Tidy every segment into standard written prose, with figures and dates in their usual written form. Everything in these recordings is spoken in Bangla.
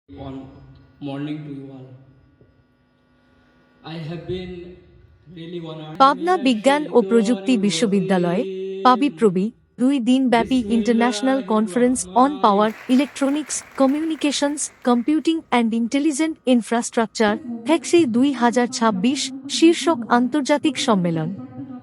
On morning to you all. I have been really honored. Pabna বিজ্ঞান ও প্রযুক্তি বিশ্ববিদ্যালয়ে পাবিপ্রবি 2 দিনব্যাপী international conference on power electronics communications computing and intelligent infrastructure হেক্সি 2026 শীর্ষক আন্তর্জাতিক সম্মেলন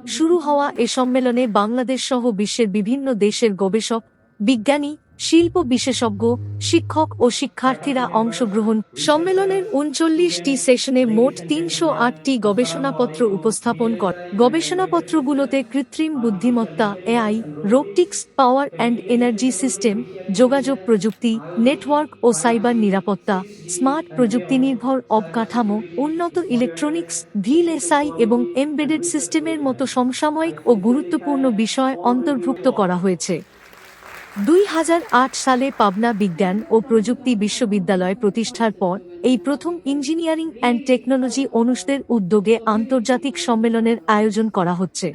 শুরু হওয়া এ সম্মেলনে বাংলাদেশ সহ বিশ্বের বিভিন্ন দেশের গবেষক বিজ্ঞানী শিল্প বিশেষজ্ঞ শিক্ষক ও শিক্ষার্থীরা অংশগ্রহণ সম্মেলনের 39টি সেশনে মোট 308টি গবেষণাপত্র উপস্থাপন করে গবেষণাপত্রগুলোতে কৃত্রিম বুদ্ধিমত্তা AI robotics power and energy system যোগাযোগ প্রযুক্তি নেটওয়ার্ক ও সাইবার নিরাপত্তা স্মার্ট প্রযুক্তিনির্ভর অবকাঠামো উন্নত ইলেকট্রনিক্স ভিএলএসআই এবং এমবেডেড সিস্টেমের মতো সমসাময়িক ও গুরুত্বপূর্ণ বিষয় অন্তর্ভুক্ত করা হয়েছে 2008 সালে পাবনা বিজ্ঞান ও প্রযুক্তি বিশ্ববিদ্যালয় প্রতিষ্ঠার পর এই প্রথম ইঞ্জিনিয়ারিং অ্যান্ড টেকনোলজি অনুষদের উদ্যোগে আন্তর্জাতিক সম্মেলনের আয়োজন করা হচ্ছে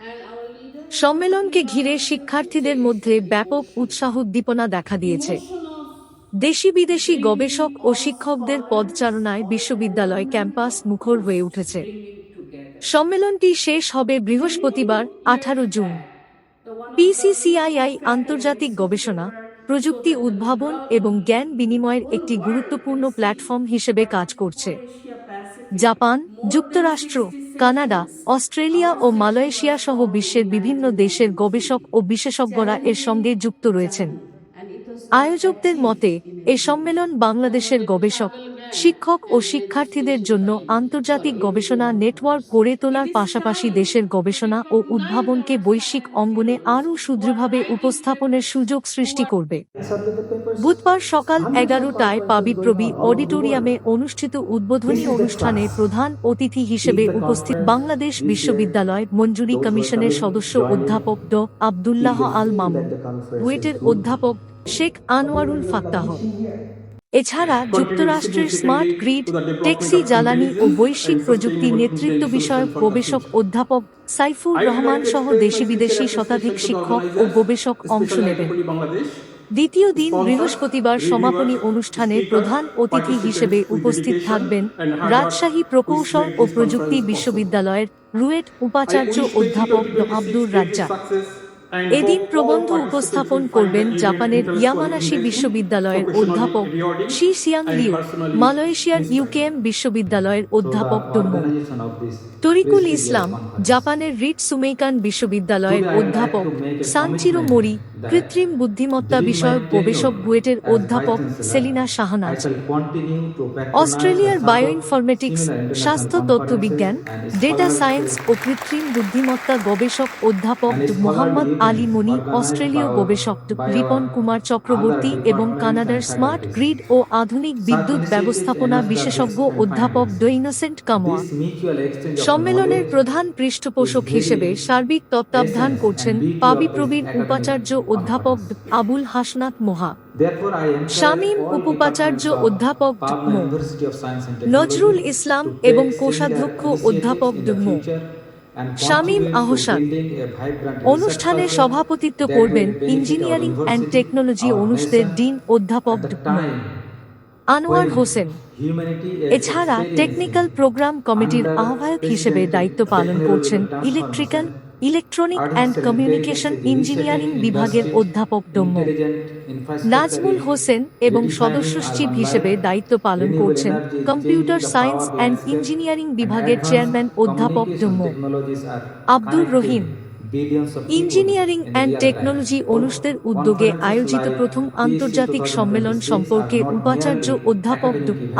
সম্মেলনকে ঘিরে শিক্ষার্থীদের মধ্যে ব্যাপক উৎসাহ উদ্দীপনা দেখা দিয়েছে দেশি বিদেশি গবেষক ও শিক্ষকদের পদচারণায় বিশ্ববিদ্যালয় ক্যাম্পাস মুখর হয়ে উঠেছে সম্মেলনটি শেষ হবে বৃহস্পতিবার 18 জুন পিসিসিআইআই আন্তর্জাতিক গবেষণা প্রযুক্তি উদ্ভাবন এবং জ্ঞান বিনিময়ের একটি গুরুত্বপূর্ণ প্ল্যাটফর্ম হিসেবে কাজ করছে জাপান যুক্তরাষ্ট্র কানাডা অস্ট্রেলিয়া ও মালয়েশিয়া সহ বিশ্বের বিভিন্ন দেশের গবেষক ও বিশেষজ্ঞরা এর সঙ্গে যুক্ত রয়েছেন আয়োজকদের মতে এ সম্মেলন বাংলাদেশের গবেষক শিক্ষক ও শিক্ষার্থীদের জন্য আন্তর্জাতিক গবেষণা নেটওয়ার্ক গড়ে তোলার পাশাপাশি দেশের গবেষণা ও উদ্ভাবনকে বৈশ্বিক অঙ্গনে আরও সুদৃঢ়ভাবে উপস্থাপনের সুযোগ সৃষ্টি করবে বুধবার সকাল 11টায় পাবিপ্রবি অডিটোরিয়ামে অনুষ্ঠিত উদ্বোধনী অনুষ্ঠানে প্রধান অতিথি হিসেবে উপস্থিত বাংলাদেশ বিশ্ববিদ্যালয় মঞ্জুরি কমিশনের সদস্য অধ্যাপক ড আব্দুল্লাহ আল মামুন বুয়েটের অধ্যাপক শেখ আনোয়ারুল ফাত্তাহ এছাড়া যুক্তরাষ্ট্রের স্মার্ট গ্রিড টেক্সি জ্বালানি ও বৈশ্বিক প্রযুক্তি নেতৃত্ব বিষয়ক গবেষক অধ্যাপক সাইফুর রহমান সহ দেশি বিদেশি শতাধিক শিক্ষক ও গবেষক অংশ নেবেন দ্বিতীয় দিন বৃহস্পতিবার সমাপনী অনুষ্ঠানে প্রধান অতিথি হিসেবে উপস্থিত থাকবেন রাজশাহী প্রকৌশল ও প্রযুক্তি বিশ্ববিদ্যালয়ের রুয়েট উপাচার্য অধ্যাপক ড আব্দুর রাজ্জাক এদিন প্রবন্ধ উপস্থাপন করবেন জাপানের ইয়ামানাশি বিশ্ববিদ্যালয়ের অধ্যাপক শি সিয়াং লিউ মালয়েশিয়ার ইউকেএম বিশ্ববিদ্যালয়ের অধ্যাপক ডম্মু তরিকুল ইসলাম জাপানের রিট সুমেইকান বিশ্ববিদ্যালয়ের অধ্যাপক সানচিরো মোরি কৃত্রিম বুদ্ধিমত্তা বিষয়ক গবেষক বুয়েটের অধ্যাপক সেলিনা শাহনাজ অস্ট্রেলিয়ার বায়োইনফরমেটিক্স স্বাস্থ্য তথ্যবিজ্ঞান ডেটা সায়েন্স ও কৃত্রিম বুদ্ধিমত্তা গবেষক অধ্যাপক মোহাম্মদ আলী মনি অস্ট্রেলীয় গবেষক রিপন কুমার চক্রবর্তী এবং কানাডার স্মার্ট গ্রিড ও আধুনিক বিদ্যুৎ ব্যবস্থাপনা বিশেষজ্ঞ অধ্যাপক ড ইনোসেন্ট কামোয়া সম্মেলনের প্রধান পৃষ্ঠপোষক হিসেবে সার্বিক তত্ত্বাবধান করছেন পাবিপ্রবির উপাচার্য অধ্যাপক আবুল হাসনাত মোহা শামীম উপাচার্য অধ্যাপক মো নজরুল ইসলাম এবং কোষাধ্যক্ষ অধ্যাপক মো শামীম আহসান অনুষ্ঠানে সভাপতিত্ব করবেন ইঞ্জিনিয়ারিং অ্যান্ড টেকনোলজি অনুষদের ডিন অধ্যাপক আনোয়ার হোসেন এছাড়া টেকনিক্যাল প্রোগ্রাম কমিটির আহ্বায়ক হিসেবে দায়িত্ব পালন করছেন ইলেকট্রনিক অ্যান্ড কমিউনিকেশন ইঞ্জিনিয়ারিং বিভাগের অধ্যাপক ডম্ম নাজমুল হোসেন এবং সদস্য সচিব হিসেবে দায়িত্ব পালন করছেন কম্পিউটার সায়েন্স অ্যান্ড ইঞ্জিনিয়ারিং বিভাগের চেয়ারম্যান অধ্যাপক ডম্ম Abdur Rahim engineering and technology অনুষদের উদ্যোগে আয়োজিত প্রথম আন্তর্জাতিক সম্মেলন সম্পর্কে উপাচার্য অধ্যাপক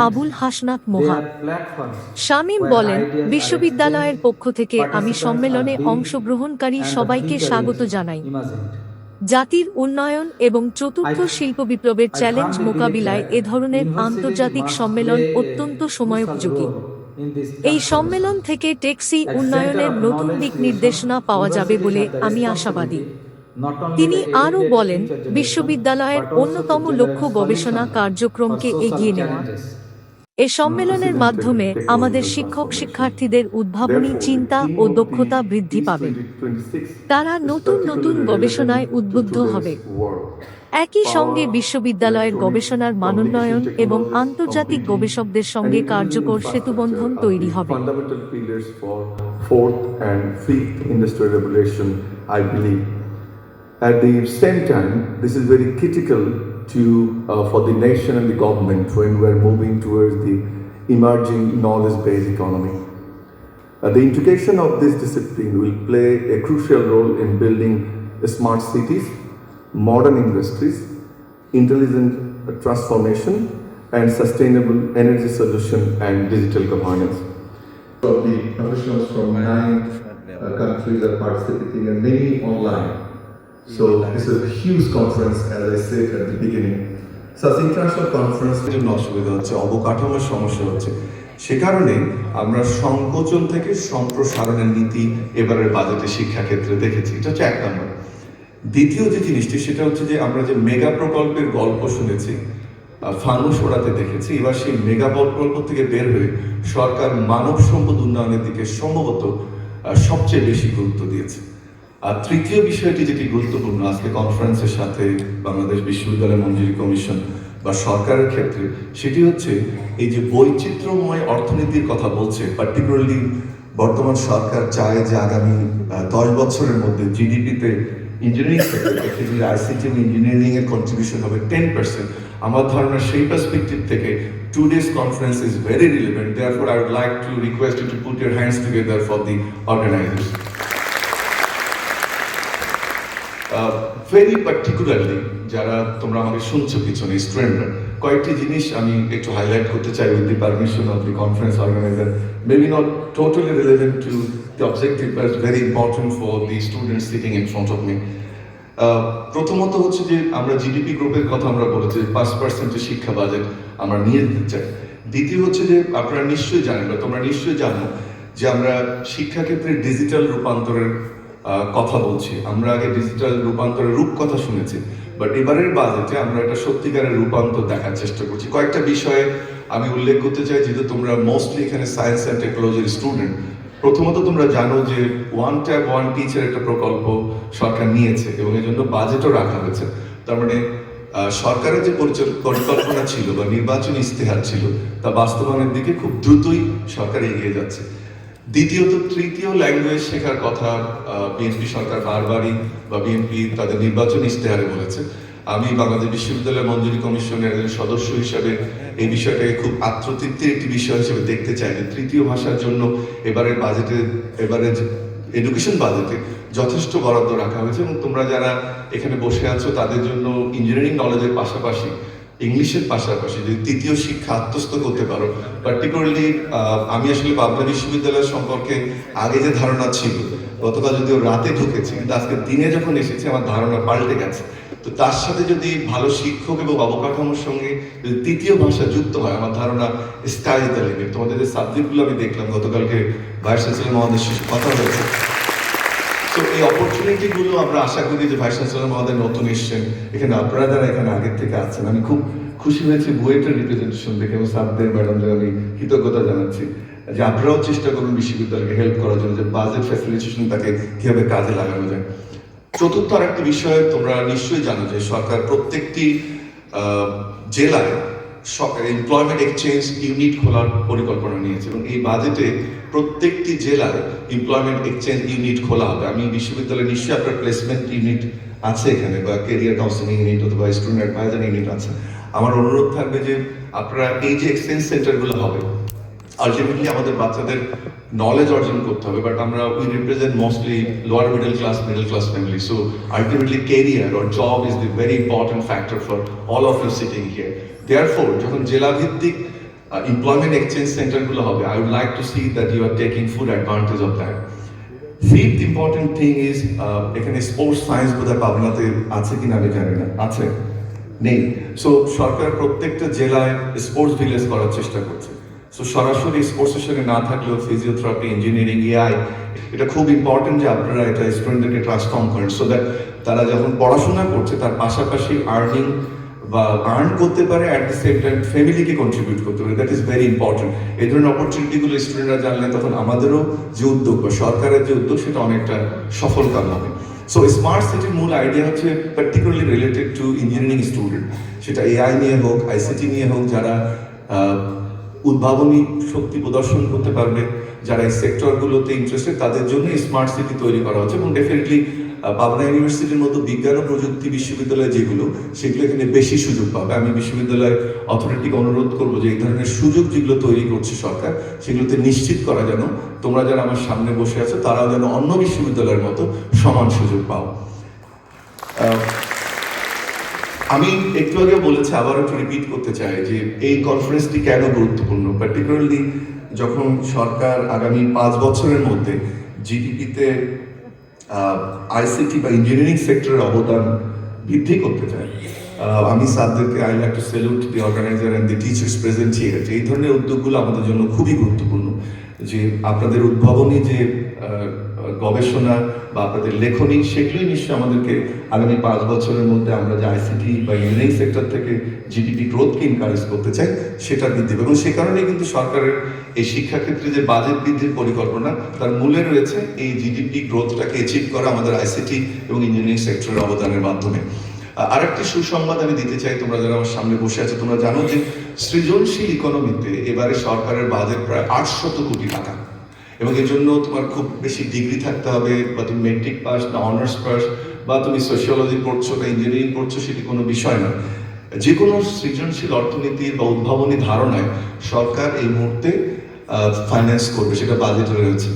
আবুল হাসনাত মোহা শামীম বলেন বিশ্ববিদ্যালয়ের পক্ষ থেকে আমি সম্মেলনে অংশগ্রহণকারী সবাইকে স্বাগত জানাই জাতির উন্নয়ন এবং চতুর্থ শিল্প বিপ্লবের চ্যালেঞ্জ মোকাবিলায় এ ধরনের আন্তর্জাতিক সম্মেলন অত্যন্ত সময়োপযোগী এই সম্মেলন থেকে টেকসি উন্নয়নের নতুন দিক নির্দেশনা পাওয়া যাবে বলে আমি আশাবাদী তিনি আরও বলেন বিশ্ববিদ্যালয়ের অন্যতম লক্ষ্য গবেষণা কার্যক্রমকে এগিয়ে নেওয়া এ সম্মেলনের মাধ্যমে আমাদের শিক্ষক শিক্ষার্থীদের উদ্ভাবনী চিন্তা ও দক্ষতা বৃদ্ধি পাবে। তারা নতুন নতুন গবেষণায় উদ্বুদ্ধ হবে। একই সঙ্গে বিশ্ববিদ্যালয়ের গবেষণার মানোন্নয়ন এবং আন্তর্জাতিক গবেষকদের সঙ্গে কার্যকর সেতুবন্ধন তৈরি হবে। Fundamental pillars for fourth and fifth industrial revolution, I believe. At the same time, this is very critical for the nation and the government when we are moving towards the emerging knowledge-based economy. The integration of this discipline will play a crucial role in building smart cities, modern industries, intelligent transformation, and sustainable energy solution and digital governance. The professionals from 9 countries are participating and many online. So this is a huge conference, as I said at the beginning. Such international conference জন্য অসুবিধা হচ্ছে, অবকাঠামোর সমস্যা হচ্ছে। সে কারণে আমরা সংকোচন থেকে সম্প্রসারণের নীতি এবারের বাজেটে শিক্ষা ক্ষেত্রে দেখেছি। এটা হচ্ছে এক নম্বর। দ্বিতীয় যে জিনিসটি সেটা হচ্ছে যে আমরা যে মেগা প্রকল্পের গল্প শুনেছি, ফানুস ওড়াতে দেখেছি, এবার সেই মেগা প্রকল্প থেকে বের হয়ে সরকার মানব সম্পদ উন্নয়নের দিকে সম্ভবত সবচেয়ে বেশি গুরুত্ব দিয়েছে। আর তৃতীয় বিষয়টি যেটি গুরুত্বপূর্ণ আজকে কনফারেন্সের সাথে বাংলাদেশ বিশ্ববিদ্যালয় মঞ্জুরি কমিশন বা সরকারের ক্ষেত্রে, সেটি হচ্ছে এই যে বৈচিত্র্যময় অর্থনীতির কথা বলছে, পার্টিকুলারলি বর্তমান সরকার চায় যে আগামী 10 বছরের মধ্যে জিডিপিতে ইঞ্জিনিয়ারিং সেক্টর আইসিটি ইঞ্জিনিয়ারিং এর কন্ট্রিবিউশন হবে 10%। আমার ধারণা সেই পার্সপেক্টিভ থেকে today's conference is very relevant. Therefore, I would like to request you to put your hands together for the organizers. Very particularly যারা তোমরা আমাকে শুনছো পিছনে স্টুডেন্টরা, কয়েকটি জিনিস আমি একটু হাইলাইট করতে চাই with the permission of the conference organizer. Maybe not totally relevant to the objective, but very important for the students sitting in front of me. প্রথমত হচ্ছে যে আমরা জিডিপি গ্রুপের কথা আমরা বলেছি 5% শিক্ষা বাজেট আমরা নিয়ে যেতে চাই। দ্বিতীয় হচ্ছে যে আপনারা নিশ্চয়ই জানেন বা তোমরা নিশ্চয়ই জানো যে আমরা শিক্ষাক্ষেত্রে ডিজিটাল রূপান্তরের কথা বলছি। আমরা আগে ডিজিটাল রূপান্তরের রূপকথা শুনেছি, বাট এবারের বাজেটে আমরা একটা সত্যিকারের রূপান্তর দেখার চেষ্টা করছি। কয়েকটা বিষয়ে আমি উল্লেখ করতে চাই, যেহেতু তোমরা মোস্টলি এখানে সায়েন্স অ্যান্ড টেকনোলজির স্টুডেন্ট। প্রথমত তোমরা জানো যে ওয়ান ট্যাব ওয়ান টিচার একটা প্রকল্প সরকার নিয়েছে এবং এর জন্য বাজেটও রাখা হয়েছে। তার মানে সরকারের যে পরিকল্পনা ছিল বা নির্বাচনী ইস্তেহার ছিল তা বাস্তবায়নের দিকে খুব দ্রুতই সরকার এগিয়ে যাচ্ছে। দ্বিতীয়ত তৃতীয় ল্যাঙ্গুয়েজ শেখার কথা বিএনপি সরকার বারবারই বা বিএনপি তাদের নির্বাচনী ইস্তেহারে বলেছে। আমি বাংলাদেশ বিশ্ববিদ্যালয় মঞ্জুরি কমিশনের একজন সদস্য হিসাবে এই বিষয়টাকে খুব আত্মতৃপ্তির একটি বিষয় হিসেবে দেখতে চাই যে তৃতীয় ভাষার জন্য এবারের এডুকেশন বাজেটে যথেষ্ট বরাদ্দ রাখা হয়েছে এবং তোমরা যারা এখানে বসে আছো তাদের জন্য ইঞ্জিনিয়ারিং নলেজের পাশাপাশি ইংলিশের পাশাপাশি যদি তৃতীয় শিক্ষা আত্মস্থ করতে পারো, পার্টিকুলারলি আমি আসলে পাবনা বিশ্ববিদ্যালয় সম্পর্কে আগে যে ধারণা ছিল, গতকাল যদিও রাতে ঢুকেছি কিন্তু আজকে দিনে যখন এসেছি আমার ধারণা পাল্টে গেছে। তো তার সাথে যদি ভালো শিক্ষক এবং অবকাঠামোর সঙ্গে যদি তৃতীয় ভাষা যুক্ত হয়, আমার ধারণা স্কাই ইজ দ্য লিমিট। তোমাদের যে সাবজেক্টগুলো আমি দেখলাম গতকালকে ভাইস চ্যান্সেলর মহোদয়ের সাথে কথা হয়েছে, তো এই অপরচুনিটিগুলো আমরা আশা করি যে ভাইস চ্যান্সেলর মহোদয় নতুন এসছেন, এখানে আপনারা যারা এখানে আগের থেকে আছেন, আমি খুব খুশি হয়েছি বুয়েটের রিপ্রেজেন্টেশন দেখে এবং সাবদের ম্যাডামদের আমি কৃতজ্ঞতা জানাচ্ছি যে আপনারাও চেষ্টা করুন বিশ্ববিদ্যালয়কে হেল্প করার জন্য যে বাজেট ফ্যাসিলিটেশন তাকে কিভাবে কাজে লাগানো যায়। চতুর্থ আরেকটি বিষয় তোমরা নিশ্চয়ই জানো যে সরকার প্রত্যেকটি জেলায় এমপ্লয়মেন্ট এক্সচেঞ্জ ইউনিট খোলার পরিকল্পনা নিয়েছে এবং এই বাজেটে প্রত্যেকটি জেলায় এমপ্লয়মেন্ট এক্সচেঞ্জ ইউনিট খোলা হবে। আমি বিশ্ববিদ্যালয়ে নিশ্চয়ই আপনার প্লেসমেন্ট ইউনিট আছে এখানে বা কেরিয়ার কাউন্সিলিং ইউনিট অথবা স্টুডেন্ট অ্যাডভাইজার ইউনিট আছে। আমার অনুরোধ থাকবে যে আপনারা এই যে এক্সচেঞ্জ সেন্টারগুলো হবে, আলটিমেটলি আমাদের বাচ্চাদের নলেজ অর্জন করতে হবে, বাট আমরা we represent mostly lower middle class family, so ultimately career or job is the very important factor for all of you sitting here. Therefore যখন জেলা ভিত্তিক এমপ্লয়মেন্ট এক্সচেঞ্জ সেন্টারগুলো হবে, I would like to see that you are taking full advantage of that. Fifth important thing is এখানে স্পোর্টস সায়েন্স বোধহয় পাবনাতে আছে কিনা আমি জানি না, আছে নেই। সো সরকার প্রত্যেকটা জেলায় স্পোর্টস ভিলেজ করার চেষ্টা করছে। সো সরাসরি স্পোর্টসের সঙ্গে না থাকলেও ফিজিওথেরাপি, ইঞ্জিনিয়ারিং, এআই, এটা খুব ইম্পর্টেন্ট যে আপনারা এটা স্টুডেন্টদেরকে ট্রান্সফর্ম করেন সো দ্যাট তারা যখন পড়াশোনা করছে তার পাশাপাশি আর্নিং বা আর্ন করতে পারে, অ্যাট দ্য সেম টাইম ফ্যামিলিকে কন্ট্রিবিউট করতে পারে। That is very important. এই ধরনের অপরচুনিটিগুলো স্টুডেন্টরা জানলে তখন আমাদেরও যে উদ্যোগ বা সরকারের যে উদ্যোগ সেটা অনেকটা সফল কাম হবে। সো স্মার্ট সিটির মূল আইডিয়া হচ্ছে particularly related to engineering student, সেটা এআই নিয়ে হোক, আইসিটি নিয়ে হোক, যারা উদ্ভাবনী শক্তি প্রদর্শন করতে পারবে, যারা এই সেক্টরগুলোতে ইন্টারেস্টেড, তাদের জন্য স্মার্ট সিটি তৈরি করা হচ্ছে। এবং ডেফিনেটলি পাবনা ইউনিভার্সিটির মতো বিজ্ঞান ও প্রযুক্তি বিশ্ববিদ্যালয় যেগুলো, সেগুলো এখানে বেশি সুযোগ পাবে। আমি বিশ্ববিদ্যালয় অথরিটিকে অনুরোধ করবো যে এই ধরনের সুযোগ যেগুলো তৈরি করছে সরকার, সেগুলোতে নিশ্চিত করা যেন তোমরা যারা আমার সামনে বসে আছো তারাও যেন অন্য বিশ্ববিদ্যালয়ের মতো সমান সুযোগ পাও। আমি একটু আগে বলেছি, আবার একটু রিপিট করতে চাই যে এই কনফারেন্সটি কেন গুরুত্বপূর্ণ, পার্টিকুলারলি যখন সরকার আগামী 5 বছরের মধ্যে জিডিপিতে আইসিটি বা ইঞ্জিনিয়ারিং সেক্টরের অবদান বৃদ্ধি করতে চায়। আমি স্যারদেরকে I like to salute the organizer and the teachers present here. এই ধরনের উদ্যোগগুলো আমাদের জন্য খুবই গুরুত্বপূর্ণ, যে আপনাদের উদ্ভাবনী যে গবেষণা বা আপনাদের লেখনী, সেগুলোই নিশ্চয়ই আমাদেরকে আগামী 5 বছরের মধ্যে আমরা যে আইসিটি বা ইঞ্জিনিয়ারিং সেক্টর থেকে জিডিপি গ্রোথকে এনকারেজ করতে চাই সেটা বৃদ্ধি পাবে। এবং সে কারণে কিন্তু সরকারের এই শিক্ষাক্ষেত্রে যে বাজেট বৃদ্ধির পরিকল্পনা, তার মূলে রয়েছে এই জিডিপি গ্রোথটাকে অ্যাচিভ করা আমাদের আইসিটি এবং ইঞ্জিনিয়ারিং সেক্টরের অবদানের মাধ্যমে। আরেকটি সুসংবাদ আমি দিতে চাই, তোমরা যারা আমার সামনে বসে আছো তোমরা জানো যে সৃজনশীল ইকোনমিতে এবারে সরকারের বাজেট প্রায় 800 কোটি টাকা। এবং এর জন্য তোমার খুব বেশি ডিগ্রি থাকতে হবে, বা তুমি মেট্রিক পাস না অনার্স পাস, বা তুমি সোশিওলজি পড়ছো বা ইঞ্জিনিয়ারিং পড়ছো, সেটি কোনো বিষয় না। যে কোনো সৃজনশীল অর্থনীতির বা উদ্ভাবনী ধারণায় সরকার এই মুহূর্তে ফাইন্যান্স করবে, সেটা বাজেটে রয়েছে।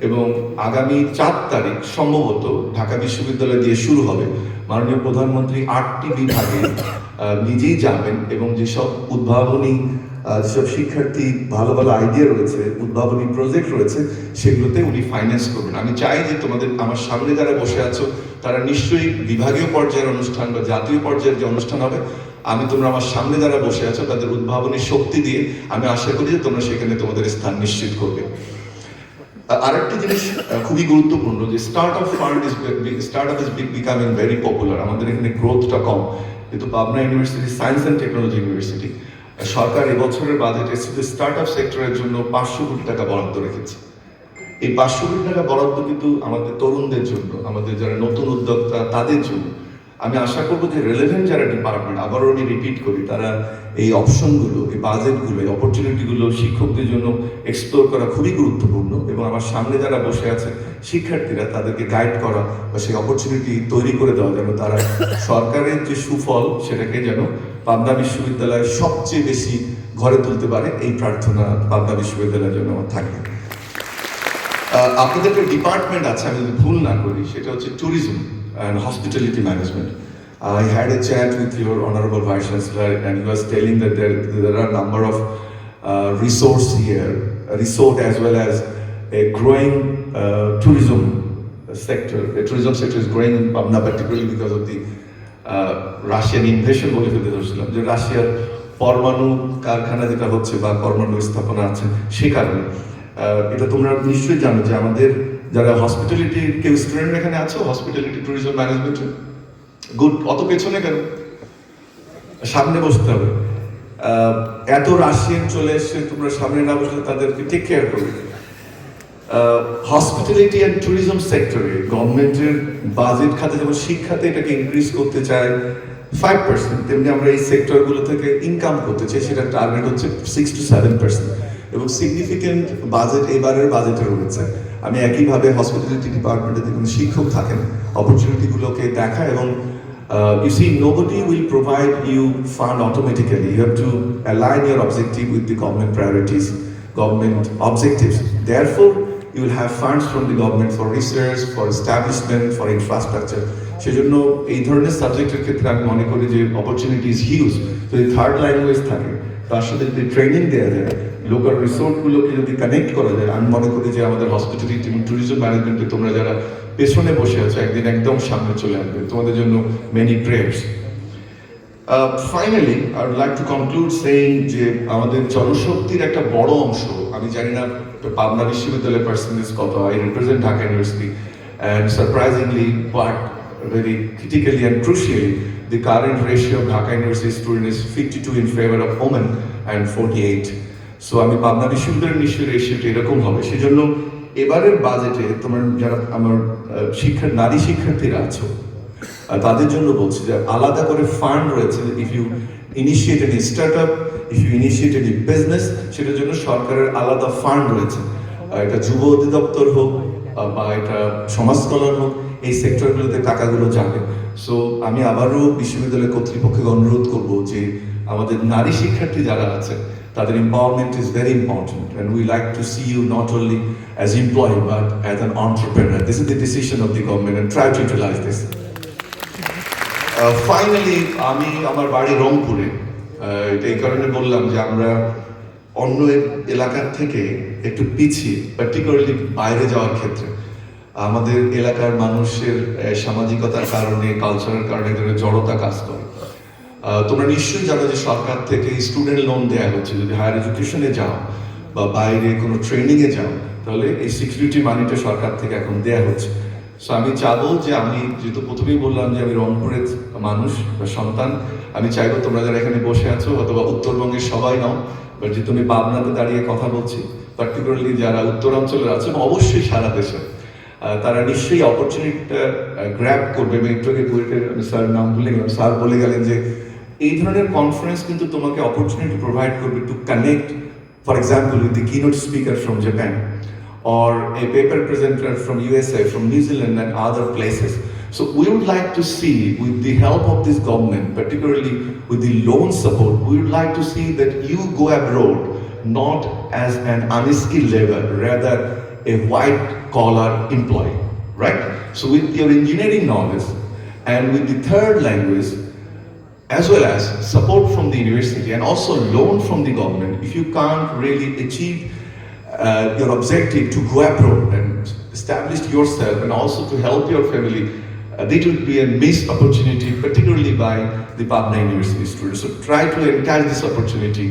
এবং আগামী 4 তারিখ সম্ভবত ঢাকা বিশ্ববিদ্যালয় দিয়ে শুরু হবে। মাননীয় প্রধানমন্ত্রী 8টি বিভাগে নিজেই যাবেন এবং যেসব উদ্ভাবনী যেসব শিক্ষার্থী ভালো ভালো আইডিয়া রয়েছে, উদ্ভাবনী প্রজেক্ট রয়েছে, সেগুলোতে উনি ফাইন্যান্স করবেন। আমি চাই যে তোমাদের আমার সামনে যারা বসে আছো তারা নিশ্চয়ই বিভাগীয় পর্যায়ের অনুষ্ঠান বা জাতীয় পর্যায়ের যে অনুষ্ঠান হবে, আমি তোমরা আমার সামনে যারা বসে আছো তাদের উদ্ভাবনী শক্তি দিয়ে আমি আশা করি যে তোমরা সেখানে তোমাদের স্থান নিশ্চিত করবে। আরেকটি জিনিস খুবই গুরুত্বপূর্ণ, যে startup is becoming very popular. আমাদের এখানে গ্রোথটা কম, কিন্তু Pabna university science and technology university সরকার এবছরের বাজেটে স্টার্টআপ সেক্টরের জন্য 500 কোটি টাকা বরাদ্দ রেখেছে। এই 500 কোটি টাকা বরাদ্দ কিন্তু আমাদের তরুণদের জন্য, আমাদের যারা নতুন উদ্যোক্তা তাদের জন্য। আমি আশা করবো যে রেলেভেন্ট যারা ডিপার্টমেন্ট, আবারও আমি রিপিট করি, তারা এই অপশনগুলো, এই বাজেটগুলো, এই অপরচুনিটিগুলো শিক্ষকদের জন্য এক্সপ্লোর করা খুবই গুরুত্বপূর্ণ। এবং আমার সামনে যারা বসে আছে শিক্ষার্থীরা, তাদেরকে গাইড করা বা সেই অপরচুনিটি তৈরি করে দেওয়া, যেন তারা সরকারের যে সুফল সেটাকে যেন পাবনা বিশ্ববিদ্যালয় সবচেয়ে বেশি ঘরে তুলতে পারে, এই প্রার্থনা পাবনা বিশ্ববিদ্যালয়ের জন্য আমার থাকবে। আপনাদের একটা ডিপার্টমেন্ট আছে, আমি যদি ভুল না করি, সেটা হচ্ছে tourism and hospitality management. I had a chat with your honorable vice chancellor, and he was telling that there are a number of resorts here, resort as well as a growing tourism sector. The tourism sector is growing in Pabna, particularly because of the Russian invasion বলে ফেলতে ধরছিলাম, যে রাশিয়ার পরমাণু কারখানা যেটা হচ্ছে বা পরমাণু স্থাপনা আছে, সে কারণে। এটা তোমরা নিশ্চয়ই জানো যে আমাদের যারা হসপিটালিটি, কেউ স্টুডেন্ট এখানে আছো হসপিটালিটি ট্যুরিজম ম্যানেজমেন্টে? গুড। অত পেছনে কেন? সামনে বসতে হবে। এত রাশিয়ান চলে এসছে, তোমরা সামনে না বসলে তাদেরকে টেক কেয়ার করবে। হসপিটালিটি অ্যান্ড ট্যুরিজম সেক্টরে গভর্নমেন্টের বাজেট খাতে যেমন শিক্ষাতে এটাকে ইনক্রিজ করতে চায় 5%, তেমনি আমরা এই সেক্টরগুলো থেকে ইনকাম করতে চাই, সেটা টার্গেট হচ্ছে 6 to 7%। এবং সিগনিফিকেন্ট বাজেট এবারের বাজেটে রয়েছে। আমি একইভাবে হসপিটালিটি ডিপার্টমেন্টে দেখুন শিক্ষক থাকেন, অপরচুনিটিগুলোকে দেখা। এবং you see, nobody will provide you fund automatically. You have to align your objective with the government priorities, government objectives. Therefore, you will have funds from the government for research, for establishment, for infrastructure. সেজন্য এই ধরনের সাবজেক্টের ক্ষেত্রে আমি মনে করি যে অপরচুনিটি ইজ হিউজ। যদি থার্ড ল্যাঙ্গুয়েজ থাকে, তার সাথে যদি ট্রেনিং দেওয়া যায়, লোকাল রিসোর্টগুলোকে যদি কানেক্ট করা যায়, আমি মনে করি যে আমাদের হসপিটালিটি এবং ট্যুরিজম ম্যানেজমেন্টে তোমরা যারা পেছনে বসে আছো একদিন একদম সামনে চলে আসবে। তোমাদের জন্য many prayers. Finally I would like to conclude saying যে আমাদের জনশক্তির একটা বড় অংশ, আমি জানি না পাবনা বিশ্ববিদ্যালয়ের পার্সেন্টেজ কত, I represent Dhaka university, and surprisingly but very critically and crucially, the current ratio of Dhaka University students is 52 in favor of women and 48. So আমি পাবনা বিশ্ববিদ্যালয়ের নিশ্চয়ই রেশিওটা এরকম হবে। সেজন্য এবারের বাজেটে তোমার যারা আমার নারী শিক্ষার্থীরা আছো তাদের জন্য বলছি যে আলাদা করে ফান্ড রয়েছে। If you initiate any startup, if you initiate any business, সেটার জন্য সরকারের আলাদা ফান্ড রয়েছে। এটা যুব অধিদপ্তর হোক বা এটা সমাজ কল্যাণ হোক, এই সেক্টরগুলোতে টাকাগুলো যাবে। সো আমি আবারও বিশ্ববিদ্যালয় কর্তৃপক্ষকে অনুরোধ করব যে আমাদের নারী শিক্ষার্থী যারা আছে তাদের empowerment is very important, and we like to see you not only as employee but as an entrepreneur. This is the decision of the government, and try to utilize this. Finally, আমি আমার বাড়ি রংপুরে। এটা এই কারণে বললাম যে আমরা অন্য এলাকার থেকে একটু পিছিয়ে, পার্টিকুলারলি বাইরে যাওয়ার ক্ষেত্রে। আমাদের এলাকার মানুষের সামাজিকতার কারণে, কালচারের কারণে জড়তা কাজ করে। তোমরা নিশ্চয়ই জানো যে সরকার থেকে স্টুডেন্ট লোন দেওয়া হচ্ছে। যদি হায়ার এডুকেশনে যাও বা বাইরে কোনো ট্রেনিংয়ে যাও, তাহলে এই সিকিউরিটি মানিটা সরকার থেকে এখন দেওয়া হচ্ছে। সো আমি চাবো যে, আমি যেহেতু প্রথমেই বললাম যে আমি রংপুরের মানুষ বা সন্তান, আমি চাইবো তোমরা যারা এখানে বসে আছো অথবা উত্তরবঙ্গের সবাই নাও, বাট যেহেতু আমি পাবনাতে দাঁড়িয়ে কথা বলছি, পার্টিকুলারলি যারা উত্তরাঞ্চলের আছে এবং অবশ্যই সারা দেশে, তারা নিশ্চয়ই অপরচুনিটিটা গ্র্যাব করবে। এবং একটু আগে আমি স্যার নাম ভুলে গেলাম, স্যার বলে গেলেন যে এই ধরনের কনফারেন্স কিন্তু তোমাকে অপরচুনিটি প্রোভাইড করবে to connect, for example with the keynote speaker from Japan or a paper presenter from USA, from New Zealand and other places. So we would like to see, with the help of this government, particularly with the loan support, we would like to see that you go abroad not as an unskilled labor, rather a white collar employee, right? So with your engineering knowledge and with the third language, as well as support from the university and also loan from the government, if you can't really achieve your objective to go abroad and establish yourself and also to help your family, that would be a missed opportunity, particularly by the Pabna University students. So try to encourage this opportunity,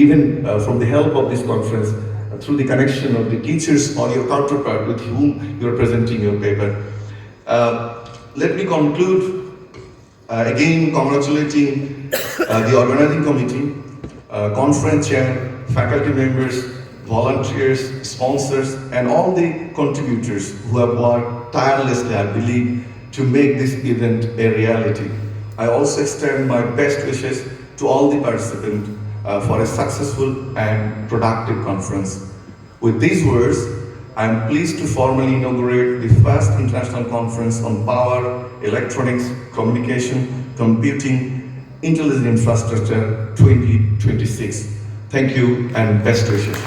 even from the help of this conference, through the connection of the teachers or your counterpart with whom you are presenting your paper. Let me conclude again congratulating the organizing committee, conference chair, faculty members, volunteers, sponsors, and all the contributors who have worked tirelessly, I believe, to make this event a reality. I also extend my best wishes to all the participants for a successful and productive conference. With these words, I am pleased to formally inaugurate the first international conference on power, electronics, communication, computing, intelligent infrastructure 2026. Thank you and best wishes.